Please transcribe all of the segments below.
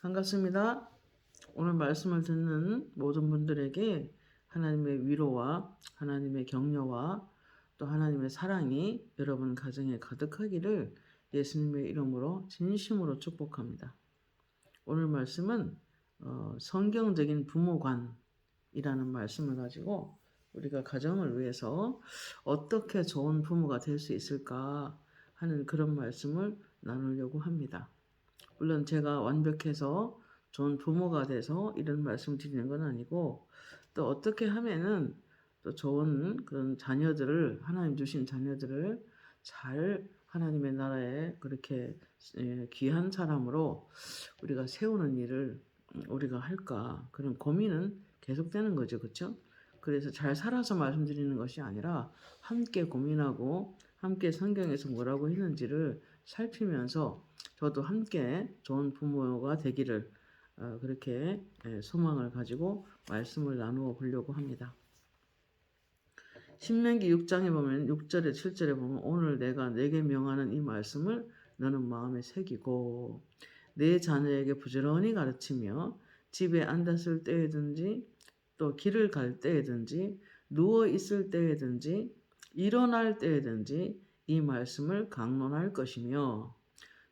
반갑습니다. 오늘 말씀을 듣는 모든 분들에게 하나님의 위로와 하나님의 격려와 또 하나님의 사랑이 여러분 가정에 가득하기를 예수님의 이름으로 진심으로 축복합니다. 오늘 말씀은 성경적인 부모관이라는 말씀을 가지고 우리가 가정을 위해서 어떻게 좋은 부모가 될 수 있을까 하는 그런 말씀을 나누려고 합니다. 물론 제가 완벽해서 좋은 부모가 돼서 이런 말씀 드리는 건 아니고, 또 어떻게 하면은 또 좋은 그런 자녀들을, 하나님 주신 자녀들을 잘 하나님의 나라에 그렇게 귀한 사람으로 우리가 세우는 일을 우리가 할까, 그런 고민은 계속되는 거죠. 그렇죠? 그래서 잘 살아서 말씀드리는 것이 아니라 함께 고민하고 함께 성경에서 뭐라고 했는지를 살피면서 저도 함께 좋은 부모가 되기를 그렇게 소망을 가지고 말씀을 나누어 보려고 합니다. 신명기 6장에 보면 6절에 7절에 보면 오늘 내가 내게 명하는 이 말씀을 너는 마음에 새기고 내 자녀에게 부지런히 가르치며 집에 앉았을 때에든지 또 길을 갈 때에든지 누워 있을 때에든지 일어날 때에든지 이 말씀을 강론할 것이며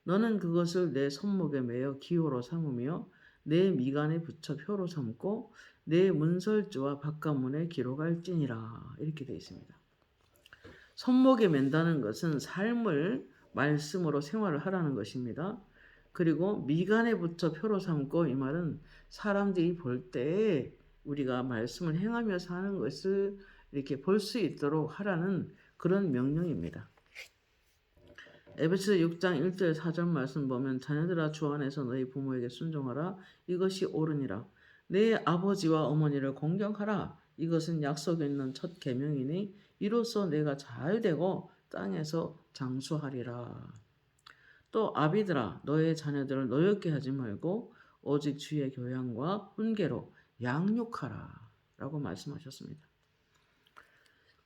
너는 그것을 내 손목에 매어 기호로 삼으며 내 미간에 붙여 표로 삼고 내 문설주와 바깥문에 기록할지니라. 이렇게 되어 있습니다. 손목에 맨다는 것은 삶을 말씀으로 생활을 하라는 것입니다. 그리고 미간에 붙여 표로 삼고, 이 말은 사람들이 볼 때 우리가 말씀을 행하며 사는 것을 이렇게 볼 수 있도록 하라는 그런 명령입니다. 에베소서 6장 1절 4절 말씀 보면 자녀들아 주 안에서 너희 부모에게 순종하라. 이것이 옳으니라. 내 아버지와 어머니를 공경하라. 이것은 약속 있는 첫 계명이니 이로써 내가 잘 되고 땅에서 장수하리라. 또 아비들아 너의 자녀들을 노엽게 하지 말고 오직 주의 교양과 훈계로 양육하라. 라고 말씀하셨습니다.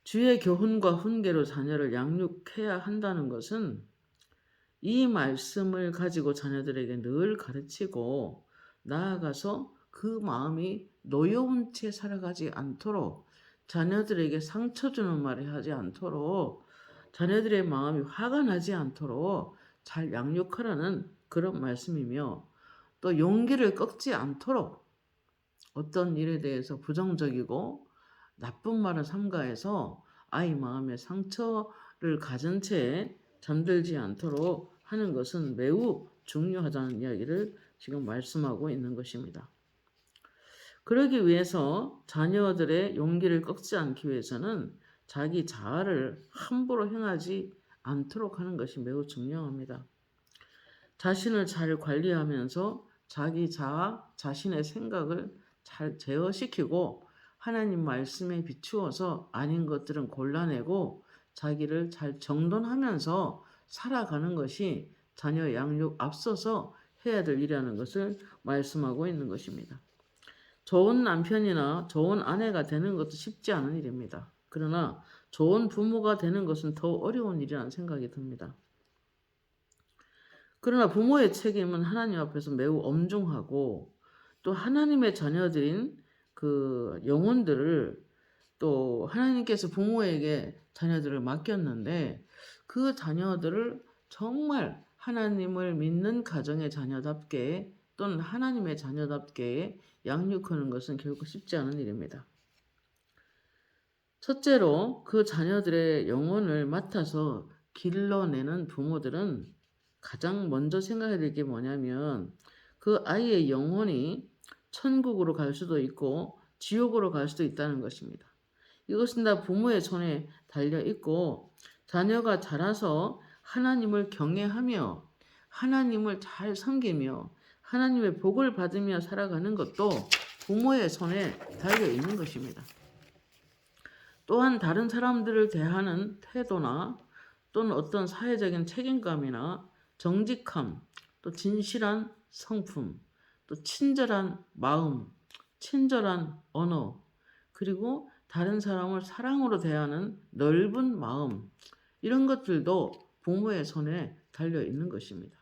주의 교훈과 훈계로 자녀를 양육해야 한다는 것은 이 말씀을 가지고 자녀들에게 늘 가르치고 나아가서 그 마음이 노여운 채 살아가지 않도록, 자녀들에게 상처 주는 말을 하지 않도록, 자녀들의 마음이 화가 나지 않도록 잘 양육하라는 그런 말씀이며, 또 용기를 꺾지 않도록 어떤 일에 대해서 부정적이고 나쁜 말을 삼가해서 아이 마음에 상처를 가진 채 잠들지 않도록 하는 것은 매우 중요하다는 이야기를 지금 말씀하고 있는 것입니다. 그러기 위해서 자녀들의 용기를 꺾지 않기 위해서는 자기 자아를 함부로 행하지 않도록 하는 것이 매우 중요합니다. 자신을 잘 관리하면서 자기 자아, 자신의 생각을 잘 제어시키고 하나님 말씀에 비추어서 아닌 것들은 골라내고 자기를 잘 정돈하면서 살아가는 것이 자녀 양육 앞서서 해야 될 일이라는 것을 말씀하고 있는 것입니다. 좋은 남편이나 좋은 아내가 되는 것도 쉽지 않은 일입니다. 그러나 좋은 부모가 되는 것은 더 어려운 일이라는 생각이 듭니다. 그러나 부모의 책임은 하나님 앞에서 매우 엄중하고, 또 하나님의 자녀들인 그 영혼들을 또 하나님께서 부모에게 자녀들을 맡겼는데 그 자녀들을 정말 하나님을 믿는 가정의 자녀답게 또는 하나님의 자녀답게 양육하는 것은 결코 쉽지 않은 일입니다. 첫째로 그 자녀들의 영혼을 맡아서 길러내는 부모들은 가장 먼저 생각해야 될 게 뭐냐면 그 아이의 영혼이 천국으로 갈 수도 있고 지옥으로 갈 수도 있다는 것입니다. 이것은 다 부모의 손에 달려 있고, 자녀가 자라서 하나님을 경외하며 하나님을 잘 섬기며 하나님의 복을 받으며 살아가는 것도 부모의 손에 달려 있는 것입니다. 또한 다른 사람들을 대하는 태도나 또는 어떤 사회적인 책임감이나 정직함, 또 진실한 성품, 또 친절한 마음, 친절한 언어, 그리고 다른 사람을 사랑으로 대하는 넓은 마음, 이런 것들도 부모의 손에 달려 있는 것입니다.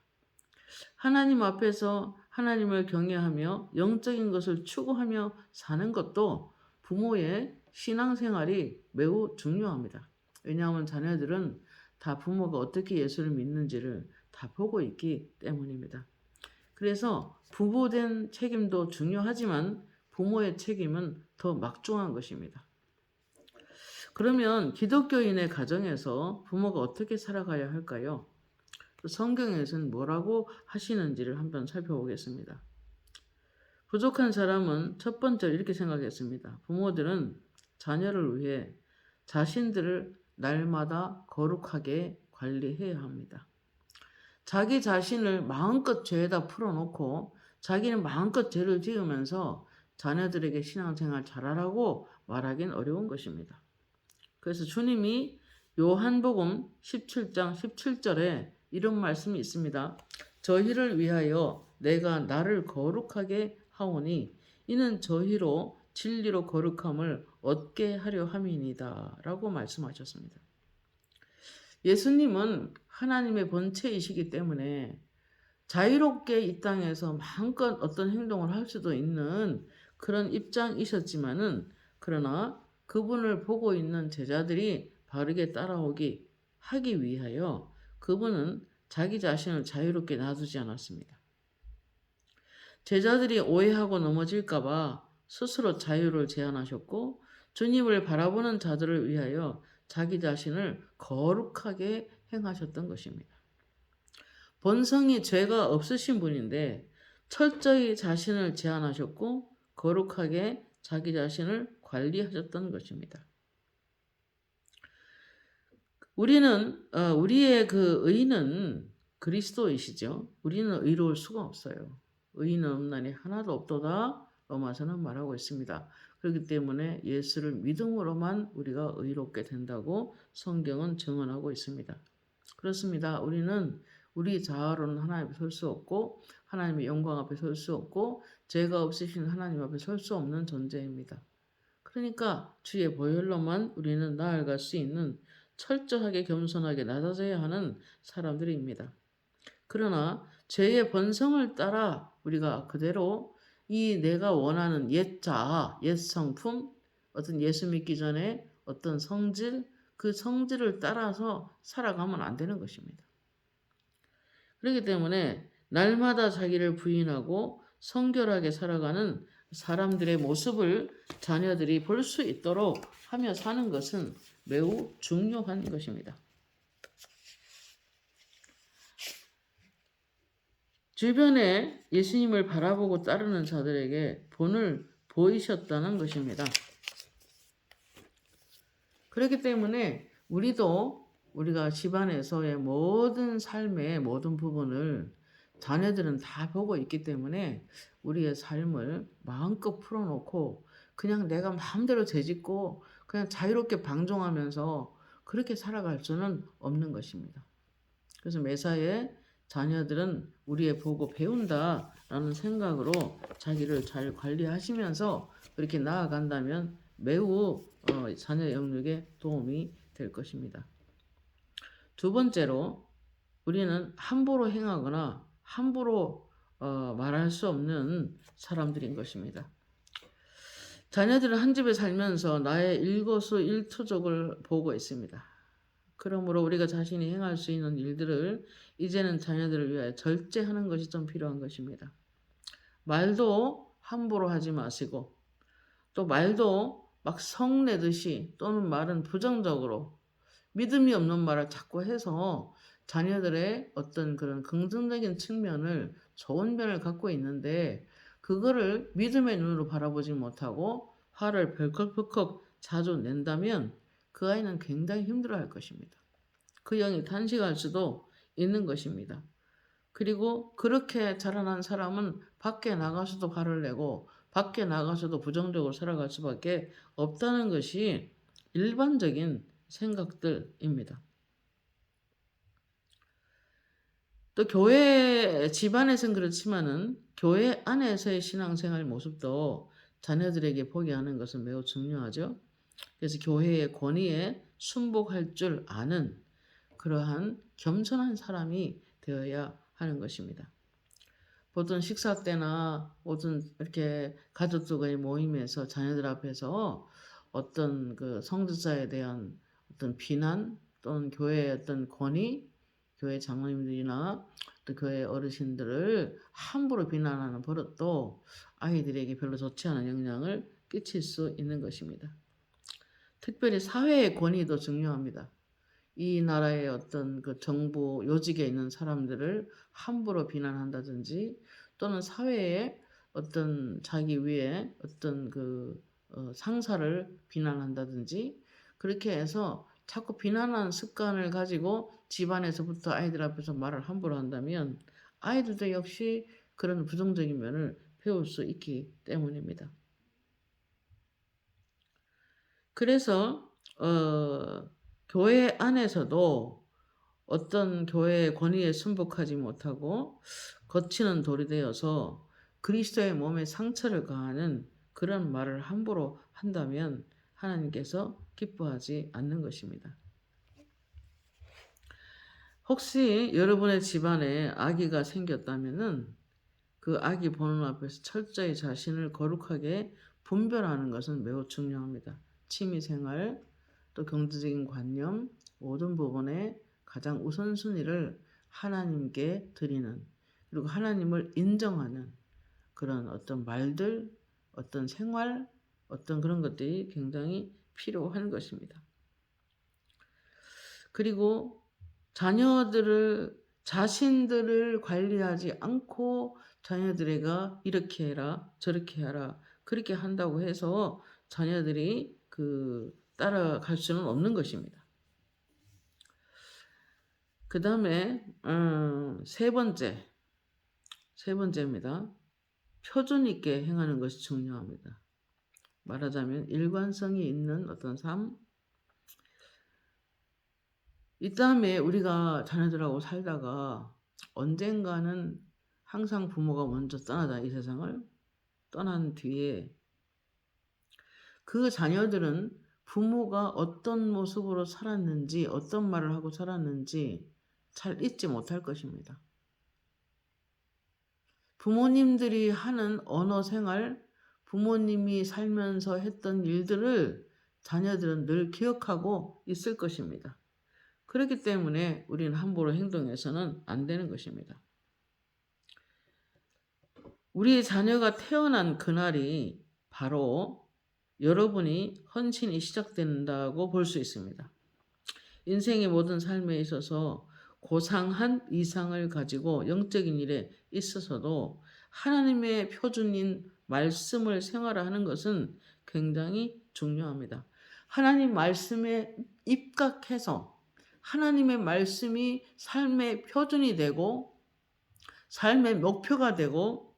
하나님 앞에서 하나님을 경외하며 영적인 것을 추구하며 사는 것도 부모의 신앙생활이 매우 중요합니다. 왜냐하면 자녀들은 다 부모가 어떻게 예수를 믿는지를 다 보고 있기 때문입니다. 그래서 부모된 책임도 중요하지만 부모의 책임은 더 막중한 것입니다. 그러면 기독교인의 가정에서 부모가 어떻게 살아가야 할까요? 성경에서는 뭐라고 하시는지를 한번 살펴보겠습니다. 부족한 사람은 첫 번째로 이렇게 생각했습니다. 부모들은 자녀를 위해 자신들을 날마다 거룩하게 관리해야 합니다. 자기 자신을 마음껏 죄에다 풀어놓고 자기는 마음껏 죄를 지으면서 자녀들에게 신앙생활 잘하라고 말하긴 어려운 것입니다. 그래서 주님이 요한복음 17장 17절에 이런 말씀이 있습니다. 저희를 위하여 내가 나를 거룩하게 하오니 이는 저희로 진리로 거룩함을 얻게 하려 함이니이다 라고 말씀하셨습니다. 예수님은 하나님의 본체이시기 때문에 자유롭게 이 땅에서 마음껏 어떤 행동을 할 수도 있는 그런 입장이셨지만은 그러나 그분을 보고 있는 제자들이 바르게 따라오기 하기 위하여 그분은 자기 자신을 자유롭게 놔두지 않았습니다. 제자들이 오해하고 넘어질까봐 스스로 자유를 제한하셨고 주님을 바라보는 자들을 위하여 자기 자신을 거룩하게 행하셨던 것입니다. 본성이 죄가 없으신 분인데 철저히 자신을 제한하셨고 거룩하게 자기 자신을 관리하셨던 것입니다. 우리의 그 의는 그리스도이시죠. 우리는 의로울 수가 없어요. 의인은 없나니 하나도 없도다. 로마서는 말하고 있습니다. 그렇기 때문에 예수를 믿음으로만 우리가 의롭게 된다고 성경은 증언하고 있습니다. 그렇습니다. 우리는 우리 자아로는 하나님 앞에 설 수 없고 하나님의 영광 앞에 설 수 없고 죄가 없으신 하나님 앞에 설 수 없는 존재입니다. 그러니까 주의 보혈로만 우리는 나아갈 수 있는 철저하게 겸손하게 낮아져야 하는 사람들입니다. 그러나 죄의 본성을 따라 우리가 그대로 이 내가 원하는 옛 자아, 옛 성품, 어떤 예수 믿기 전에 어떤 성질, 그 성질을 따라서 살아가면 안 되는 것입니다. 그렇기 때문에 날마다 자기를 부인하고 성결하게 살아가는 사람들의 모습을 자녀들이 볼 수 있도록 하며 사는 것은 매우 중요한 것입니다. 주변에 예수님을 바라보고 따르는 자들에게 본을 보이셨다는 것입니다. 그렇기 때문에 우리가 집안에서의 모든 삶의 모든 부분을 자녀들은 다 보고 있기 때문에 우리의 삶을 마음껏 풀어놓고 그냥 내가 마음대로 죄짓고 그냥 자유롭게 방종하면서 그렇게 살아갈 수는 없는 것입니다. 그래서 매사에 자녀들은 우리의 보고 배운다라는 생각으로 자기를 잘 관리하시면서 그렇게 나아간다면 매우 자녀 영육에 도움이 될 것입니다. 두 번째로 우리는 함부로 행하거나 함부로 말할 수 없는 사람들인 것입니다. 자녀들은 한 집에 살면서 나의 일거수일투족을 보고 있습니다. 그러므로 우리가 자신이 행할 수 있는 일들을 이제는 자녀들을 위하여 절제하는 것이 좀 필요한 것입니다. 말도 함부로 하지 마시고 또 말도 막 성내듯이 또는 말은 부정적으로 믿음이 없는 말을 자꾸 해서 자녀들의 어떤 그런 긍정적인 측면을 좋은 면을 갖고 있는데 그거를 믿음의 눈으로 바라보지 못하고 화를 벌컥벌컥 자주 낸다면 그 아이는 굉장히 힘들어할 것입니다. 그 영이 탄식할 수도 있는 것입니다. 그리고 그렇게 자라난 사람은 밖에 나가서도 화를 내고 밖에 나가서도 부정적으로 살아갈 수밖에 없다는 것이 일반적인 생각들입니다. 또 교회 집안에서는 그렇지만은 교회 안에서의 신앙생활 모습도 자녀들에게 보게 하는 것은 매우 중요하죠. 그래서 교회의 권위에 순복할 줄 아는 그러한 겸손한 사람이 되어야 하는 것입니다. 보통 식사 때나 모든 이렇게 가족들과의 모임에서 자녀들 앞에서 어떤 그 성직자에 대한 어떤 비난 또는 교회의 어떤 권위, 교회 장로님들이나 또 교회 어르신들을 함부로 비난하는 버릇도 아이들에게 별로 좋지 않은 영향을 끼칠 수 있는 것입니다. 특별히 사회의 권위도 중요합니다. 이 나라의 어떤 그 정부 요직에 있는 사람들을 함부로 비난한다든지 또는 사회에 어떤 자기 위에 어떤 그 상사를 비난한다든지 그렇게 해서 자꾸 비난하는 습관을 가지고 집안에서부터 아이들 앞에서 말을 함부로 한다면 아이들도 역시 그런 부정적인 면을 배울 수 있기 때문입니다. 그래서 교회 안에서도 어떤 교회의 권위에 순복하지 못하고 거치는 돌이 되어서 그리스도의 몸에 상처를 가하는 그런 말을 함부로 한다면 하나님께서 기뻐하지 않는 것입니다. 혹시 여러분의 집안에 아기가 생겼다면은 그 아기 보는 앞에서 철저히 자신을 거룩하게 분별하는 것은 매우 중요합니다. 취미생활, 또 경제적인 관념, 모든 부분에 가장 우선순위를 하나님께 드리는, 그리고 하나님을 인정하는 그런 어떤 말들, 어떤 생활, 어떤 그런 것들이 굉장히 필요한 것입니다. 그리고 자신들을 관리하지 않고 자녀들에게 이렇게 해라, 저렇게 해라, 그렇게 한다고 해서 자녀들이 따라갈 수는 없는 것입니다. 그 다음에 세 번째입니다. 표준 있게 행하는 것이 중요합니다. 말하자면 일관성이 있는 어떤 삶. 이 다음에 우리가 자녀들하고 살다가 언젠가는 항상 부모가 먼저 떠나다 이 세상을 떠난 뒤에 그 자녀들은 부모가 어떤 모습으로 살았는지 어떤 말을 하고 살았는지 잘 잊지 못할 것입니다. 부모님들이 하는 언어 생활, 부모님이 살면서 했던 일들을 자녀들은 늘 기억하고 있을 것입니다. 그렇기 때문에 우리는 함부로 행동해서는 안 되는 것입니다. 우리 자녀가 태어난 그날이 바로 여러분이 헌신이 시작된다고 볼 수 있습니다. 인생의 모든 삶에 있어서 고상한 이상을 가지고 영적인 일에 있어서도 하나님의 표준인 말씀을 생활하는 것은 굉장히 중요합니다. 하나님 말씀에 입각해서 하나님의 말씀이 삶의 표준이 되고 삶의 목표가 되고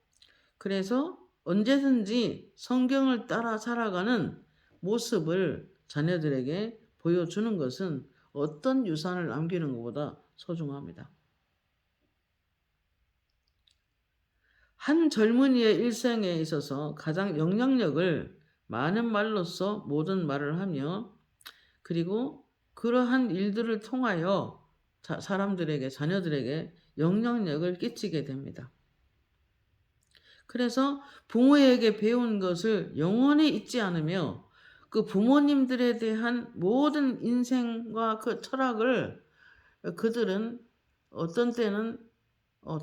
그래서 언제든지 성경을 따라 살아가는 모습을 자녀들에게 보여주는 것은 어떤 유산을 남기는 것보다 소중합니다. 한 젊은이의 일생에 있어서 가장 영향력을 많은 말로써 모든 말을 하며 그리고 그러한 일들을 통하여 사람들에게 자녀들에게 영향력을 끼치게 됩니다. 그래서 부모에게 배운 것을 영원히 잊지 않으며 그 부모님들에 대한 모든 인생과 그 철학을 그들은 어떤 때는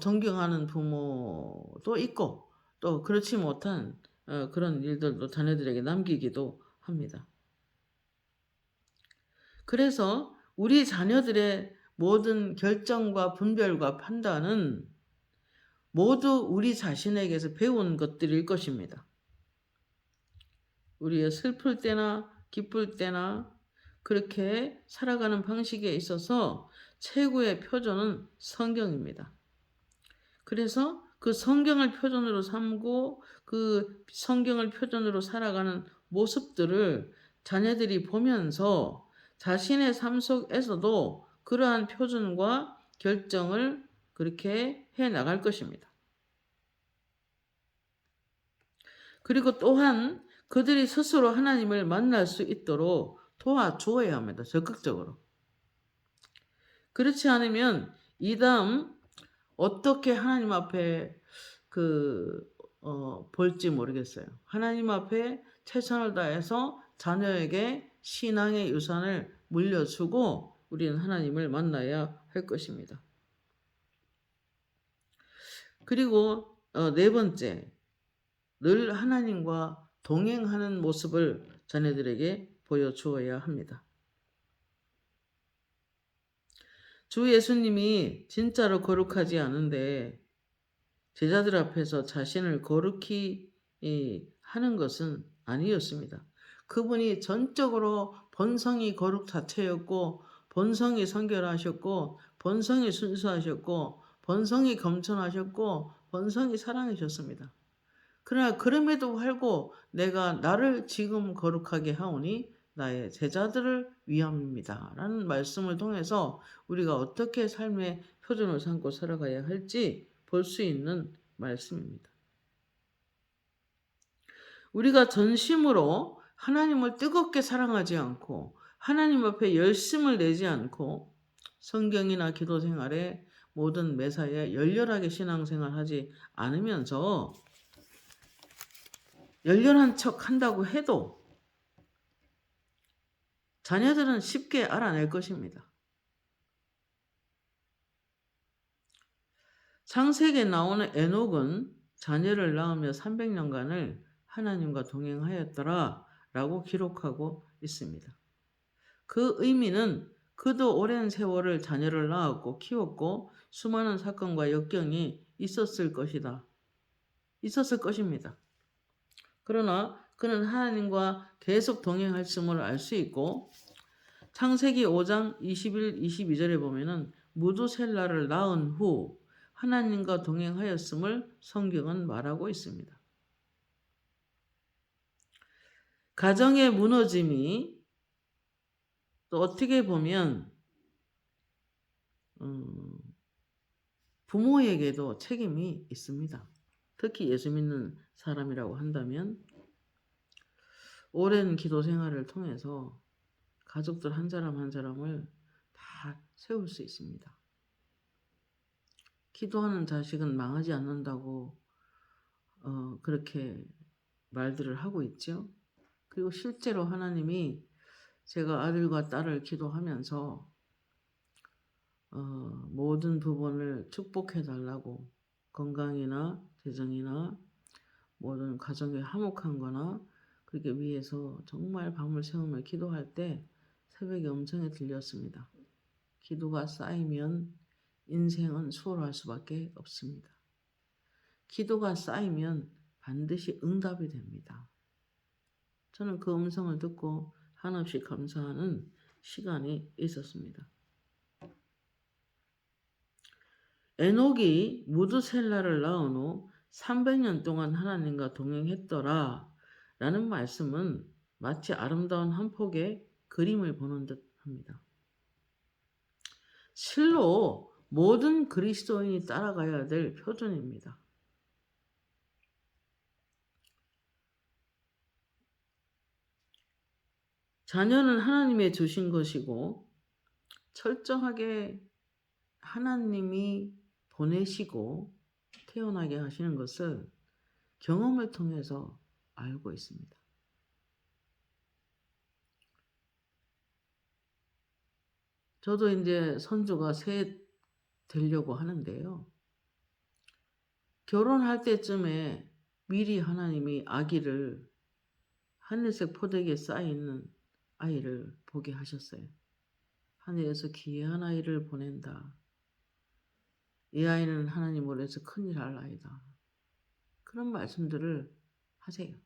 존경하는 부모도 있고 또 그렇지 못한 그런 일들도 자녀들에게 남기기도 합니다. 그래서 우리 자녀들의 모든 결정과 분별과 판단은 모두 우리 자신에게서 배운 것들일 것입니다. 우리의 슬플 때나 기쁠 때나 그렇게 살아가는 방식에 있어서 최고의 표준은 성경입니다. 그래서 그 성경을 표준으로 삼고 그 성경을 표준으로 살아가는 모습들을 자녀들이 보면서 자신의 삶 속에서도 그러한 표준과 결정을 그렇게 해 나갈 것입니다. 그리고 또한 그들이 스스로 하나님을 만날 수 있도록 도와주어야 합니다. 적극적으로. 그렇지 않으면 이 다음 어떻게 하나님 앞에 볼지 모르겠어요. 하나님 앞에 최선을 다해서 자녀에게 신앙의 유산을 물려주고 우리는 하나님을 만나야 할 것입니다. 그리고 네 번째, 늘 하나님과 동행하는 모습을 자녀들에게 보여주어야 합니다. 주 예수님이 진짜로 거룩하지 않은데 제자들 앞에서 자신을 거룩히 하는 것은 아니었습니다. 그분이 전적으로 본성이 거룩 자체였고 본성이 성결하셨고 본성이 순수하셨고 본성이 겸손하셨고 본성이 사랑이셨습니다. 그러나 그럼에도 불구하고 내가 나를 지금 거룩하게 하오니 나의 제자들을 위함입니다. 라는 말씀을 통해서 우리가 어떻게 삶의 표준을 삼고 살아가야 할지 볼 수 있는 말씀입니다. 우리가 전심으로 하나님을 뜨겁게 사랑하지 않고 하나님 앞에 열심을 내지 않고 성경이나 기도 생활에 모든 매사에 열렬하게 신앙생활하지 않으면서 열렬한 척 한다고 해도 자녀들은 쉽게 알아낼 것입니다. 창세기에 나오는 에녹은 자녀를 낳으며 300년간을 하나님과 동행하였더라 라고 기록하고 있습니다. 그 의미는 그도 오랜 세월을 자녀를 낳았고 키웠고 수많은 사건과 역경이 있었을 것입니다. 그러나 그는 하나님과 계속 동행했음을 알 수 있고 창세기 5장 21, 22절에 보면은 무두셀라를 낳은 후 하나님과 동행하였음을 성경은 말하고 있습니다. 가정의 무너짐이 또 어떻게 보면 부모에게도 책임이 있습니다. 특히 예수 믿는 사람이라고 한다면 오랜 기도 생활을 통해서 가족들 한 사람 한 사람을 다 세울 수 있습니다. 기도하는 자식은 망하지 않는다고 그렇게 말들을 하고 있죠. 그리고 실제로 하나님이 제가 아들과 딸을 기도하면서 모든 부분을 축복해 달라고 건강이나 재정이나 모든 가정에 화목한 거나 그렇게 위해서 정말 밤을 새우며 기도할 때 새벽에 음성이 들렸습니다. 기도가 쌓이면 인생은 수월할 수밖에 없습니다. 기도가 쌓이면 반드시 응답이 됩니다. 저는 그 음성을 듣고 한없이 감사하는 시간이 있었습니다. 에녹이 무두셀라를 낳은 후 300년 동안 하나님과 동행했더라 라는 말씀은 마치 아름다운 한 폭의 그림을 보는 듯 합니다. 실로 모든 그리스도인이 따라가야 될 표준입니다. 자녀는 하나님의 주신 것이고 철저하게 하나님이 보내시고 태어나게 하시는 것을 경험을 통해서 알고 있습니다. 저도 이제 손주가 셋 되려고 하는데요. 결혼할 때쯤에 미리 하나님이 아기를 하늘색 포대기에 쌓여있는 아이를 보게 하셨어요. 하늘에서 귀한 아이를 보낸다. 이 아이는 하나님으로 해서 큰일 할 아이다. 그런 말씀들을 하세요.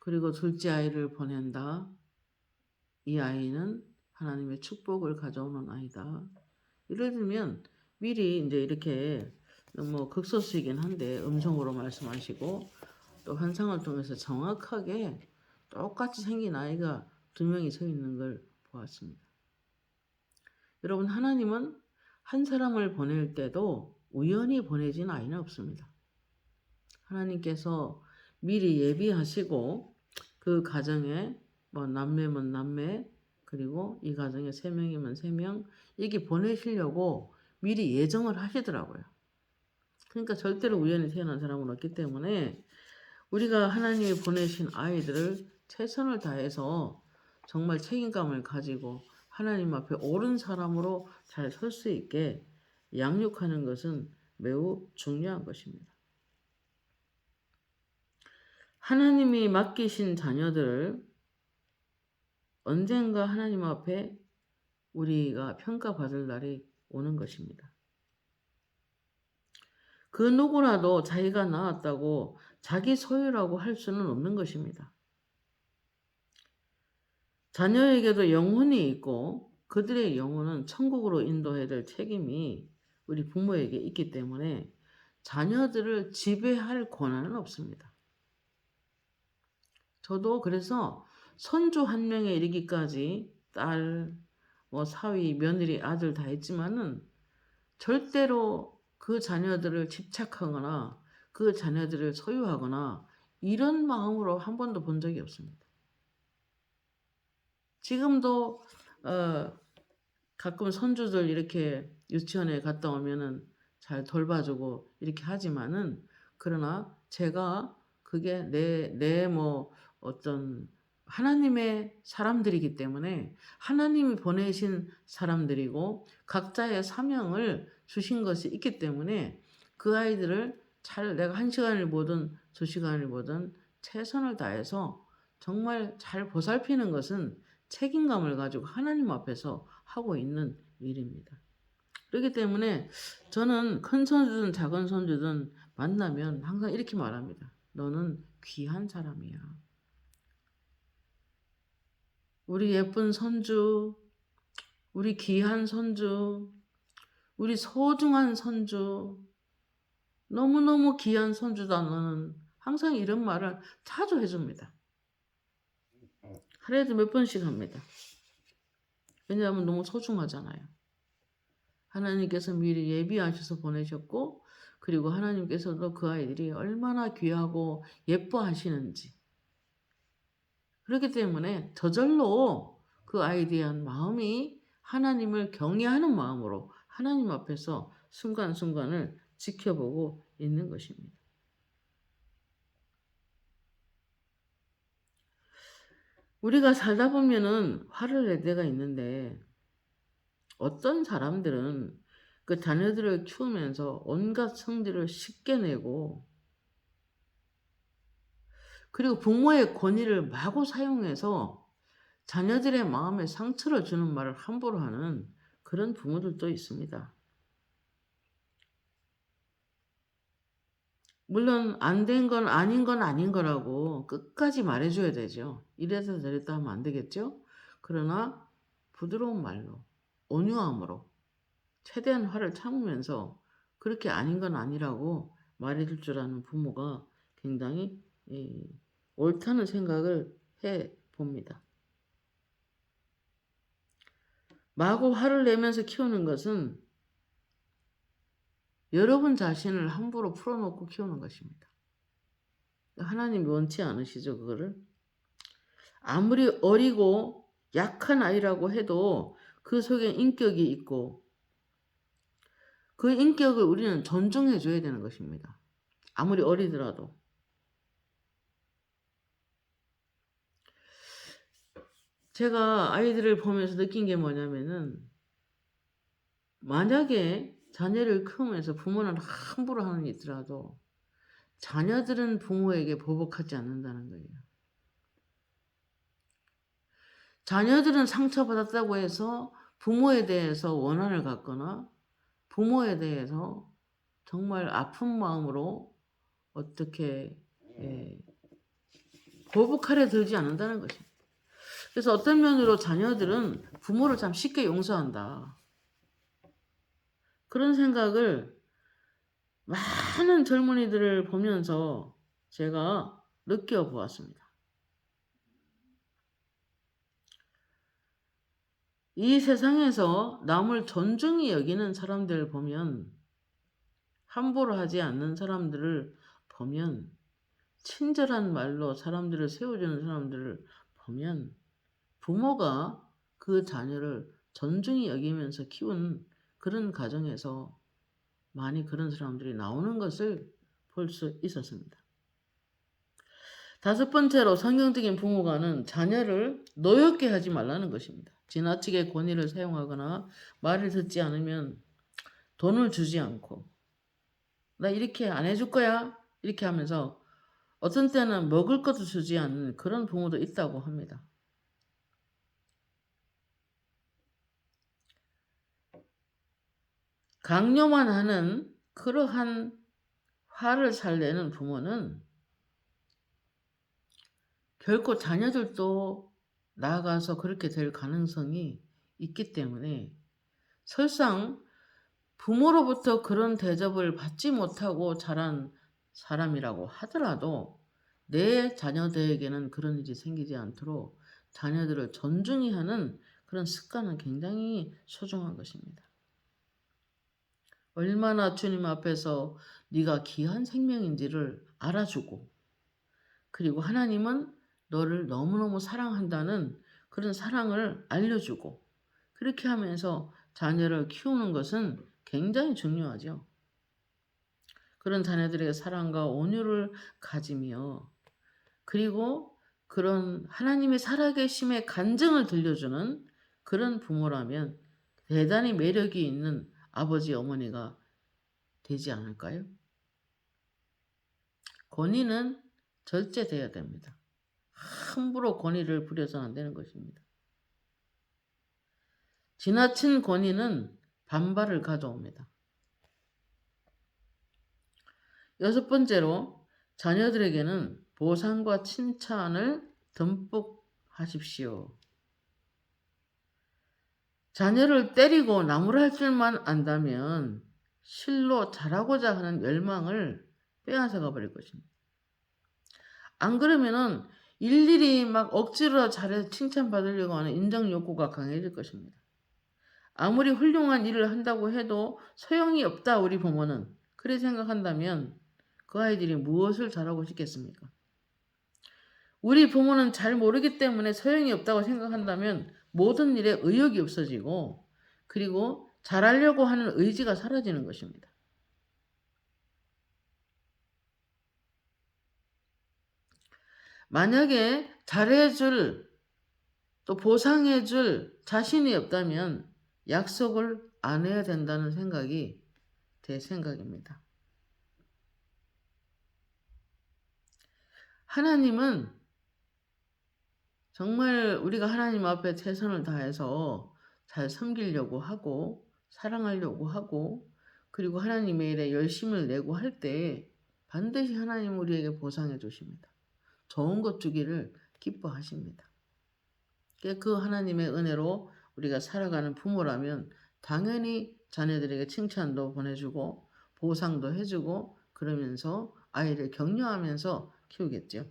그리고 둘째 아이를 보낸다. 이 아이는 하나님의 축복을 가져오는 아이다. 예를 들면 미리 이제 이렇게 뭐 극소수이긴 한데 음성으로 말씀하시고 또 환상을 통해서 정확하게 똑같이 생긴 아이가 2명이 서 있는 걸 보았습니다. 여러분, 하나님은 한 사람을 보낼 때도 우연히 보내진 아이는 없습니다. 하나님께서 미리 예비하시고 그 가정에 뭐 남매면 남매 그리고 이 가정에 3명이면 3명 이게 보내시려고 미리 예정을 하시더라고요. 그러니까 절대로 우연히 태어난 사람은 없기 때문에 우리가 하나님이 보내신 아이들을 최선을 다해서 정말 책임감을 가지고 하나님 앞에 옳은 사람으로 잘 설 수 있게 양육하는 것은 매우 중요한 것입니다. 하나님이 맡기신 자녀들을 언젠가 하나님 앞에 우리가 평가받을 날이 오는 것입니다. 그 누구라도 자기가 낳았다고 자기 소유라고 할 수는 없는 것입니다. 자녀에게도 영혼이 있고 그들의 영혼은 천국으로 인도해야 될 책임이 우리 부모에게 있기 때문에 자녀들을 지배할 권한은 없습니다. 저도 그래서 손주 한 명에 이르기까지 딸, 사위, 며느리, 아들 다 했지만은 절대로 그 자녀들을 집착하거나 그 자녀들을 소유하거나 이런 마음으로 한 번도 본 적이 없습니다. 지금도 가끔 손주들 이렇게 유치원에 갔다 오면은 잘 돌봐주고 이렇게 하지만은 그러나 제가 그게 내 어떤 하나님의 사람들이기 때문에 하나님이 보내신 사람들이고 각자의 사명을 주신 것이 있기 때문에 그 아이들을 잘 내가 1시간을 보든 2시간을 보든 최선을 다해서 정말 잘 보살피는 것은 책임감을 가지고 하나님 앞에서 하고 있는 일입니다. 그렇기 때문에 저는 큰 손주든 작은 손주든 만나면 항상 이렇게 말합니다. 너는 귀한 사람이야. 우리 예쁜 손주, 우리 귀한 손주, 우리 소중한 손주, 너무너무 귀한 손주다 너는. 항상 이런 말을 자주 해줍니다. 하루에도 몇 번씩 합니다. 왜냐하면 너무 소중하잖아요. 하나님께서 미리 예비하셔서 보내셨고 그리고 하나님께서도 그 아이들이 얼마나 귀하고 예뻐하시는지 그렇기 때문에 저절로 그 아이에 대한 마음이 하나님을 경외하는 마음으로 하나님 앞에서 순간순간을 지켜보고 있는 것입니다. 우리가 살다 보면은 화를 낼 때가 있는데 어떤 사람들은 그 자녀들을 키우면서 온갖 성질을 쉽게 내고 그리고 부모의 권위를 마구 사용해서 자녀들의 마음에 상처를 주는 말을 함부로 하는 그런 부모들도 있습니다. 물론 안 된 건 아닌 건 아닌 거라고 끝까지 말해줘야 되죠. 이래서 저랬다 하면 안 되겠죠. 그러나 부드러운 말로 온유함으로 최대한 화를 참으면서 그렇게 아닌 건 아니라고 말해줄 줄 아는 부모가 굉장히 옳다는 생각을 해 봅니다. 마구 화를 내면서 키우는 것은 여러분 자신을 함부로 풀어놓고 키우는 것입니다. 하나님이 원치 않으시죠, 그거를? 아무리 어리고 약한 아이라고 해도 그 속에 인격이 있고 그 인격을 우리는 존중해 줘야 되는 것입니다. 아무리 어리더라도. 제가 아이들을 보면서 느낀 게 뭐냐면은 만약에 자녀를 키우면서 부모는 함부로 하는 게 있더라도 자녀들은 부모에게 보복하지 않는다는 거예요. 자녀들은 상처받았다고 해서 부모에 대해서 원한을 갖거나 부모에 대해서 정말 아픈 마음으로 어떻게 보복하려 들지 않는다는 것입니다. 그래서 어떤 면으로 자녀들은 부모를 참 쉽게 용서한다. 그런 생각을 많은 젊은이들을 보면서 제가 느껴보았습니다. 이 세상에서 남을 존중히 여기는 사람들을 보면 함부로 하지 않는 사람들을 보면 친절한 말로 사람들을 세워주는 사람들을 보면 부모가 그 자녀를 존중히 여기면서 키운 그런 가정에서 많이 그런 사람들이 나오는 것을 볼 수 있었습니다. 다섯 번째로 성경적인 부모가는 자녀를 노엽게 하지 말라는 것입니다. 지나치게 권위를 사용하거나 말을 듣지 않으면 돈을 주지 않고 나 이렇게 안 해줄 거야 이렇게 하면서 어떤 때는 먹을 것도 주지 않는 그런 부모도 있다고 합니다. 강요만 하는 그러한 화를 잘 내는 부모는 결코 자녀들도 나아가서 그렇게 될 가능성이 있기 때문에 설상 부모로부터 그런 대접을 받지 못하고 자란 사람이라고 하더라도 내 자녀들에게는 그런 일이 생기지 않도록 자녀들을 존중히 하는 그런 습관은 굉장히 소중한 것입니다. 얼마나 주님 앞에서 네가 귀한 생명인지를 알아주고 그리고 하나님은 너를 너무너무 사랑한다는 그런 사랑을 알려주고 그렇게 하면서 자녀를 키우는 것은 굉장히 중요하죠. 그런 자녀들에게 사랑과 온유를 가지며 그리고 그런 하나님의 살아계심의 간증을 들려주는 그런 부모라면 대단히 매력이 있는 아버지, 어머니가 되지 않을까요? 권위는 절제돼야 됩니다. 함부로 권위를 부려서는 안 되는 것입니다. 지나친 권위는 반발을 가져옵니다. 여섯 번째로 자녀들에게는 보상과 칭찬을 듬뿍 하십시오. 자녀를 때리고 나무랄 줄만 안다면 실로 잘하고자 하는 열망을 빼앗아가 버릴 것입니다. 안 그러면은 일일이 막 억지로 잘해서 칭찬받으려고 하는 인정 욕구가 강해질 것입니다. 아무리 훌륭한 일을 한다고 해도 소용이 없다 우리 부모는 그렇게 생각한다면 그 아이들이 무엇을 잘하고 싶겠습니까? 우리 부모는 잘 모르기 때문에 소용이 없다고 생각한다면 모든 일에 의욕이 없어지고 그리고 잘하려고 하는 의지가 사라지는 것입니다. 만약에 잘해줄 또 보상해줄 자신이 없다면 약속을 안 해야 된다는 생각이 제 생각입니다. 하나님은 정말 우리가 하나님 앞에 최선을 다해서 잘 섬기려고 하고 사랑하려고 하고 그리고 하나님의 일에 열심을 내고 할 때 반드시 하나님은 우리에게 보상해 주십니다. 좋은 것 주기를 기뻐하십니다. 그 하나님의 은혜로 우리가 살아가는 부모라면 당연히 자녀들에게 칭찬도 보내주고 보상도 해주고 그러면서 아이를 격려하면서 키우겠죠.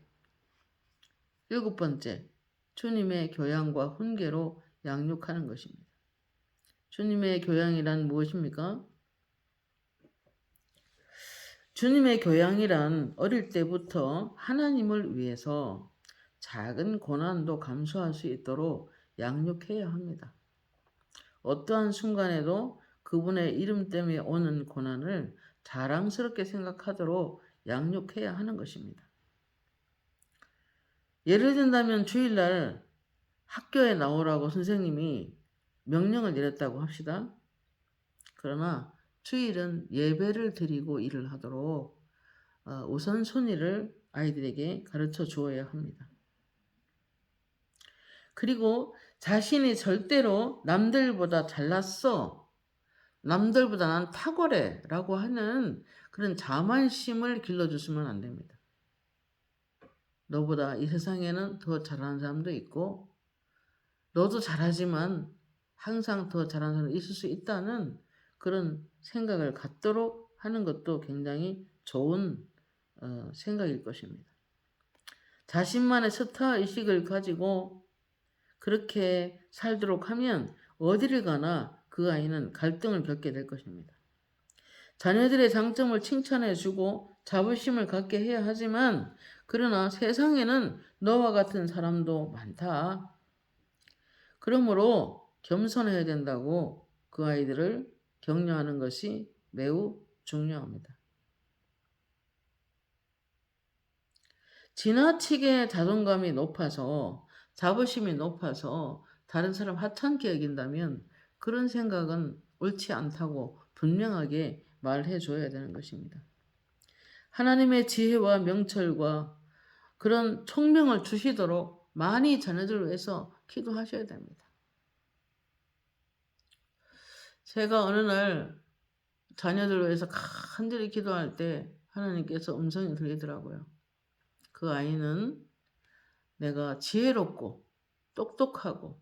일곱 번째, 주님의 교양과 훈계로 양육하는 것입니다. 주님의 교양이란 무엇입니까? 주님의 교양이란 어릴 때부터 하나님을 위해서 작은 고난도 감수할 수 있도록 양육해야 합니다. 어떠한 순간에도 그분의 이름 때문에 오는 고난을 자랑스럽게 생각하도록 양육해야 하는 것입니다. 예를 든다면 주일날 학교에 나오라고 선생님이 명령을 내렸다고 합시다. 그러나 주일은 예배를 드리고 일을 하도록 우선순위를 아이들에게 가르쳐 주어야 합니다. 그리고 자신이 절대로 남들보다 잘났어, 남들보다 난 탁월해 라고 하는 그런 자만심을 길러주시면 안 됩니다. 너보다 이 세상에는 더 잘하는 사람도 있고 너도 잘하지만 항상 더 잘하는 사람이 있을 수 있다는 그런 생각을 갖도록 하는 것도 굉장히 좋은 생각일 것입니다. 자신만의 스타의식을 가지고 그렇게 살도록 하면 어디를 가나 그 아이는 갈등을 겪게 될 것입니다. 자녀들의 장점을 칭찬해주고 자부심을 갖게 해야 하지만 그러나 세상에는 너와 같은 사람도 많다. 그러므로 겸손해야 된다고 그 아이들을 격려하는 것이 매우 중요합니다. 지나치게 자존감이 높아서 자부심이 높아서 다른 사람 하찮게 여긴다면 그런 생각은 옳지 않다고 분명하게 말해 줘야 되는 것입니다. 하나님의 지혜와 명철과 그런 총명을 주시도록 많이 자녀들을 위해서 기도하셔야 됩니다. 제가 어느 날 자녀들을 위해서 간절히 기도할 때 하나님께서 음성이 들리더라고요. 그 아이는 내가 지혜롭고 똑똑하고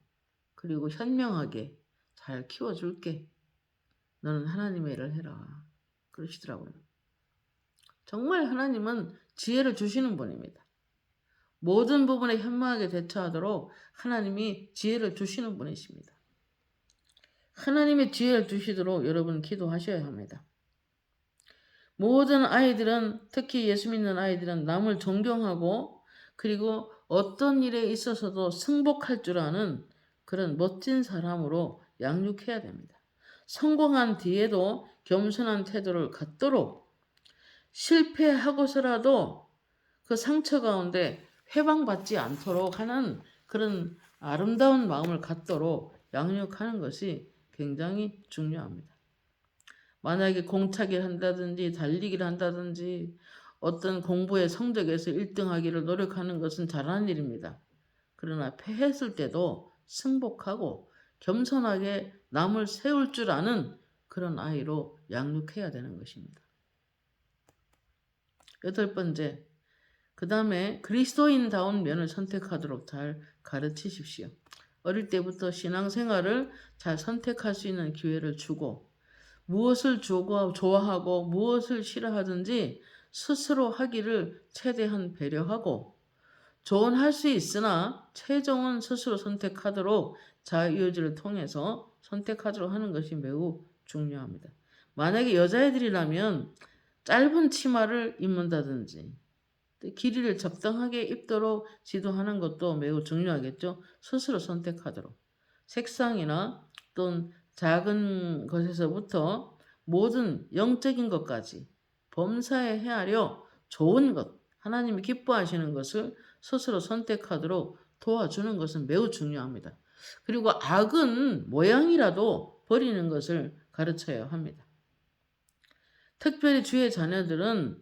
그리고 현명하게 잘 키워줄게. 너는 하나님의 일을 해라. 그러시더라고요. 정말 하나님은 지혜를 주시는 분입니다. 모든 부분에 현명하게 대처하도록 하나님이 지혜를 주시는 분이십니다. 하나님의 지혜를 주시도록 여러분 기도하셔야 합니다. 모든 아이들은, 특히 예수 믿는 아이들은 남을 존경하고 그리고 어떤 일에 있어서도 승복할 줄 아는 그런 멋진 사람으로 양육해야 됩니다. 성공한 뒤에도 겸손한 태도를 갖도록, 실패하고서라도 그 상처 가운데 회방받지 않도록 하는 그런 아름다운 마음을 갖도록 양육하는 것이 굉장히 중요합니다. 만약에 공차기를 한다든지 달리기를 한다든지 어떤 공부의 성적에서 1등하기를 노력하는 것은 잘하는 일입니다. 그러나 패했을 때도 승복하고 겸손하게 남을 세울 줄 아는 그런 아이로 양육해야 되는 것입니다. 8번째, 그 다음에 그리스도인다운 면을 선택하도록 잘 가르치십시오. 어릴 때부터 신앙생활을 잘 선택할 수 있는 기회를 주고 무엇을 좋아하고 무엇을 싫어하든지 스스로 하기를 최대한 배려하고 조언할 수 있으나 최종은 스스로 선택하도록 자유의지를 통해서 선택하도록 하는 것이 매우 중요합니다. 만약에 여자애들이라면 짧은 치마를 입는다든지 길이를 적당하게 입도록 지도하는 것도 매우 중요하겠죠. 스스로 선택하도록. 색상이나 또는 작은 것에서부터 모든 영적인 것까지 범사에 헤아려 좋은 것, 하나님이 기뻐하시는 것을 스스로 선택하도록 도와주는 것은 매우 중요합니다. 그리고 악은 모양이라도 버리는 것을 가르쳐야 합니다. 특별히 주의 자녀들은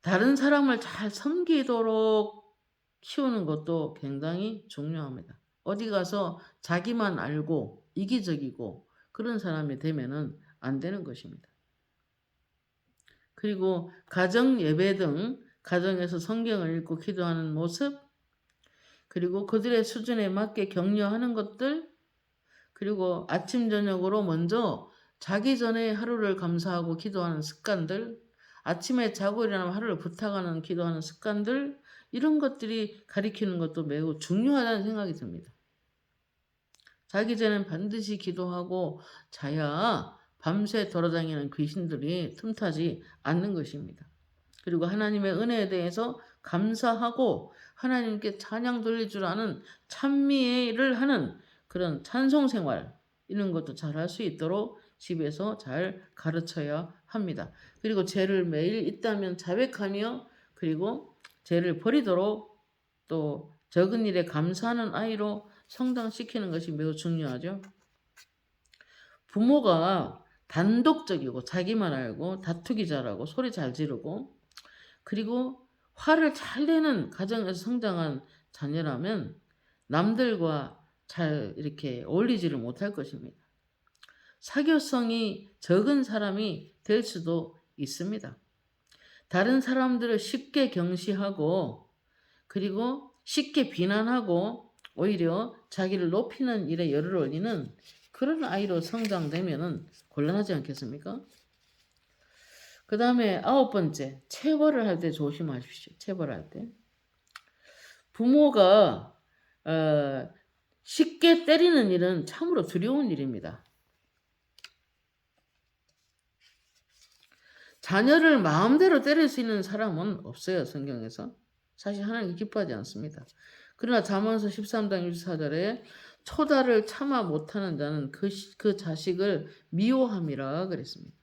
다른 사람을 잘 섬기도록 키우는 것도 굉장히 중요합니다. 어디 가서 자기만 알고 이기적이고 그런 사람이 되면은 안 되는 것입니다. 그리고 가정 예배 등 가정에서 성경을 읽고 기도하는 모습, 그리고 그들의 수준에 맞게 격려하는 것들, 그리고 아침 저녁으로 먼저 자기 전에 하루를 감사하고 기도하는 습관들, 아침에 자고 일어나면 하루를 부탁하는 기도하는 습관들, 이런 것들이 가리키는 것도 매우 중요하다는 생각이 듭니다. 자기 전엔 반드시 기도하고 자야 밤새 돌아다니는 귀신들이 틈타지 않는 것입니다. 그리고 하나님의 은혜에 대해서 감사하고 하나님께 찬양 돌릴 줄 아는 찬미를 하는 그런 찬송 생활, 이런 것도 잘 할 수 있도록 집에서 잘 가르쳐야 합니다. 그리고 죄를 매일 있다면 자백하며 그리고 죄를 버리도록 또 적은 일에 감사하는 아이로 성장시키는 것이 매우 중요하죠. 부모가 단독적이고 자기만 알고 다투기 잘하고 소리 잘 지르고 그리고 화를 잘 내는 가정에서 성장한 자녀라면 남들과 잘 이렇게 어울리지를 못할 것입니다. 사교성이 적은 사람이 될 수도 있습니다. 다른 사람들을 쉽게 경시하고 그리고 쉽게 비난하고 오히려 자기를 높이는 일에 열을 올리는 그런 아이로 성장되면 곤란하지 않겠습니까? 그 다음에 9번째, 체벌을 할 때 조심하십시오. 체벌할 때. 부모가 쉽게 때리는 일은 참으로 두려운 일입니다. 자녀를 마음대로 때릴 수 있는 사람은 없어요. 성경에서. 사실 하나님이 기뻐하지 않습니다. 그러나 잠언서 13장 64절에 초다를 참아 못하는 자는 그 자식을 미워함이라 그랬습니다.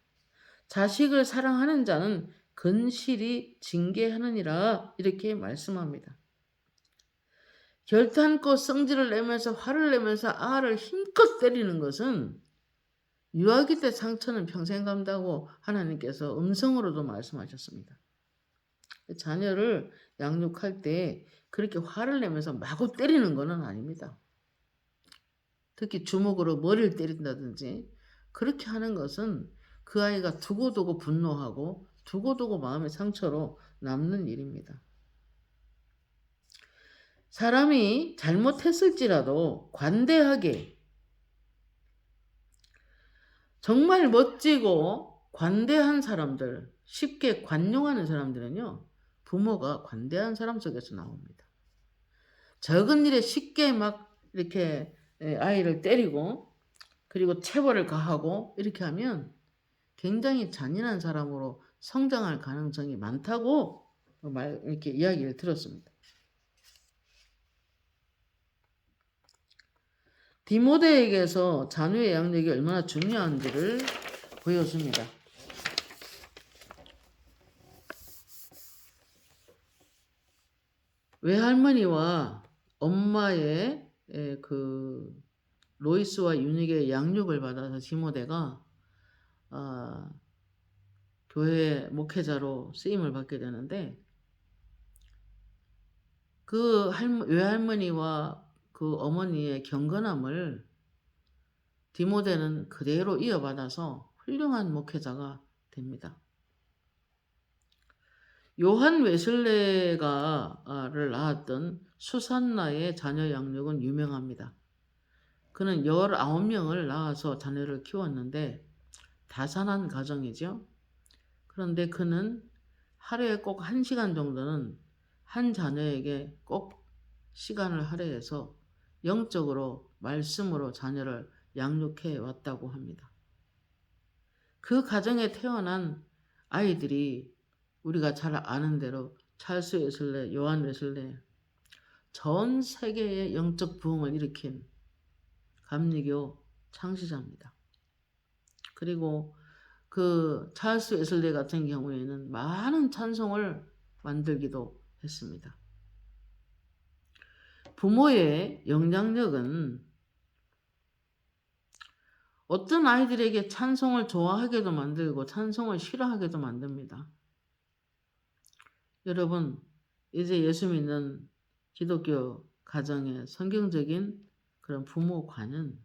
자식을 사랑하는 자는 근실이 징계하느니라 이렇게 말씀합니다. 결탄코 성질을 내면서 화를 내면서 아를 힘껏 때리는 것은 유아기 때 상처는 평생 간다고 하나님께서 음성으로도 말씀하셨습니다. 자녀를 양육할 때 그렇게 화를 내면서 마구 때리는 것은 아닙니다. 특히 주먹으로 머리를 때린다든지 그렇게 하는 것은 그 아이가 두고두고 분노하고 두고두고 마음의 상처로 남는 일입니다. 사람이 잘못했을지라도 관대하게 정말 멋지고 관대한 사람들, 쉽게 관용하는 사람들은요, 부모가 관대한 사람 속에서 나옵니다. 적은 일에 쉽게 막 이렇게 아이를 때리고 그리고 체벌을 가하고 이렇게 하면 굉장히 잔인한 사람으로 성장할 가능성이 많다고 이렇게 이야기를 들었습니다. 디모데에게서 자녀의 양육이 얼마나 중요한지를 보여줍니다. 외할머니와 엄마의 그 로이스와 유닉의 양육을 받아서 디모데가 교회 목회자로 쓰임을 받게 되는데 그 외할머니와 그 어머니의 경건함을 디모데는 그대로 이어받아서 훌륭한 목회자가 됩니다. 요한 웨슬레가를 낳았던 수산나의 자녀 양육은 유명합니다. 그는 19명을 낳아서 자녀를 키웠는데 다산한 가정이죠. 그런데 그는 하루에 꼭 1시간 정도는 한 자녀에게 꼭 시간을 할애해서 영적으로 말씀으로 자녀를 양육해 왔다고 합니다. 그 가정에 태어난 아이들이 우리가 잘 아는 대로 찰스 웨슬레, 요한 웨슬레, 전 세계의 영적 부흥을 일으킨 감리교 창시자입니다. 그리고 그 찰스 웨슬레 같은 경우에는 많은 찬송을 만들기도 했습니다. 부모의 영향력은 어떤 아이들에게 찬송을 좋아하게도 만들고 찬송을 싫어하게도 만듭니다. 여러분, 이제 예수 믿는 기독교 가정의 성경적인 그런 부모관은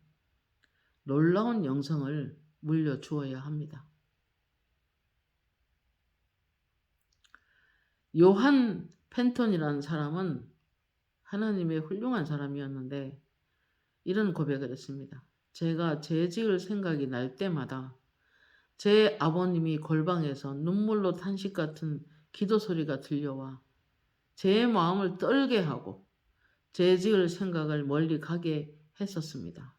놀라운 영성을 물려주어야 합니다. 요한 펜톤이라는 사람은 하나님의 훌륭한 사람이었는데 이런 고백을 했습니다. 제가 죄지을 생각이 날 때마다 제 아버님이 골방에서 눈물로 탄식 같은 기도 소리가 들려와 제 마음을 떨게 하고 죄지을 생각을 멀리 가게 했었습니다.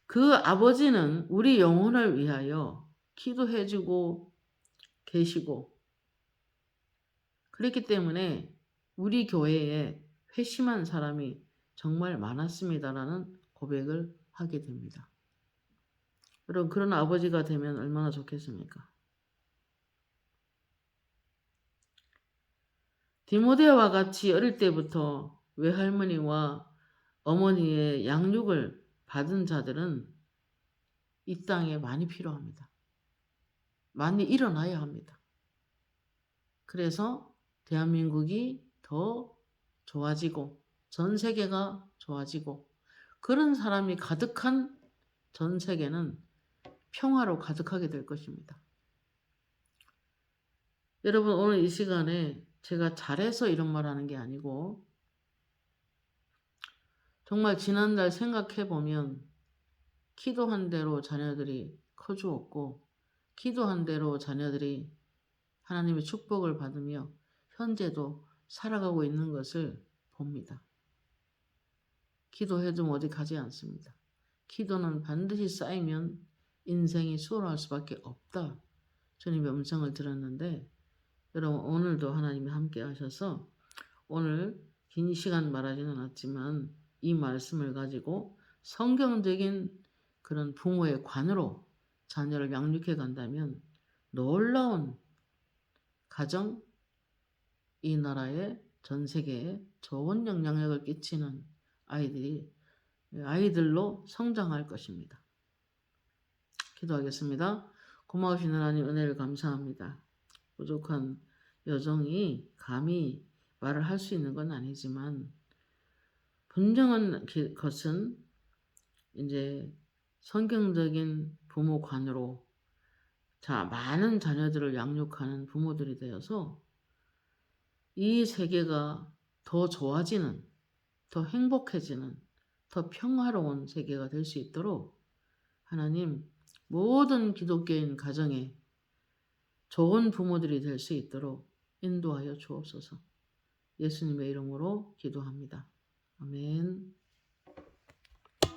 그 아버지는 우리 영혼을 위하여 기도해주고 계시고 그렇기 때문에 우리 교회에 회심한 사람이 정말 많았습니다라는 고백을 하게 됩니다. 여러분 그런 아버지가 되면 얼마나 좋겠습니까? 디모데와 같이 어릴 때부터 외할머니와 어머니의 양육을 받은 자들은 이 땅에 많이 필요합니다. 많이 일어나야 합니다. 그래서 대한민국이 더 좋아지고 전 세계가 좋아지고 그런 사람이 가득한 전 세계는 평화로 가득하게 될 것입니다. 여러분 오늘 이 시간에 제가 잘해서 이런 말 하는 게 아니고 정말 지난달 생각해 보면 기도한 대로 자녀들이 커주었고 기도한 대로 자녀들이 하나님의 축복을 받으며 현재도 살아가고 있는 것을 봅니다. 기도해도 어디 가지 않습니다. 기도는 반드시 쌓이면 인생이 수월할 수밖에 없다. 주님의 음성을 들었는데 여러분 오늘도 하나님이 함께 하셔서 오늘 긴 시간 말하지는 않았지만 이 말씀을 가지고 성경적인 그런 부모의 관으로 자녀를 양육해 간다면 놀라운 가정, 이 나라에 전 세계에 좋은 영향력을 끼치는 아이들로 성장할 것입니다. 기도하겠습니다. 고마우신 하나님 은혜를 감사합니다. 부족한 여정이 감히 말을 할 수 있는 건 아니지만 분명한 것은 이제 성경적인 부모관으로 많은 자녀들을 양육하는 부모들이 되어서 이 세계가 더 좋아지는, 더 행복해지는, 더 평화로운 세계가 될 수 있도록 하나님 모든 기독교인 가정에 좋은 부모들이 될 수 있도록 인도하여 주옵소서. 예수님의 이름으로 기도합니다. 아멘.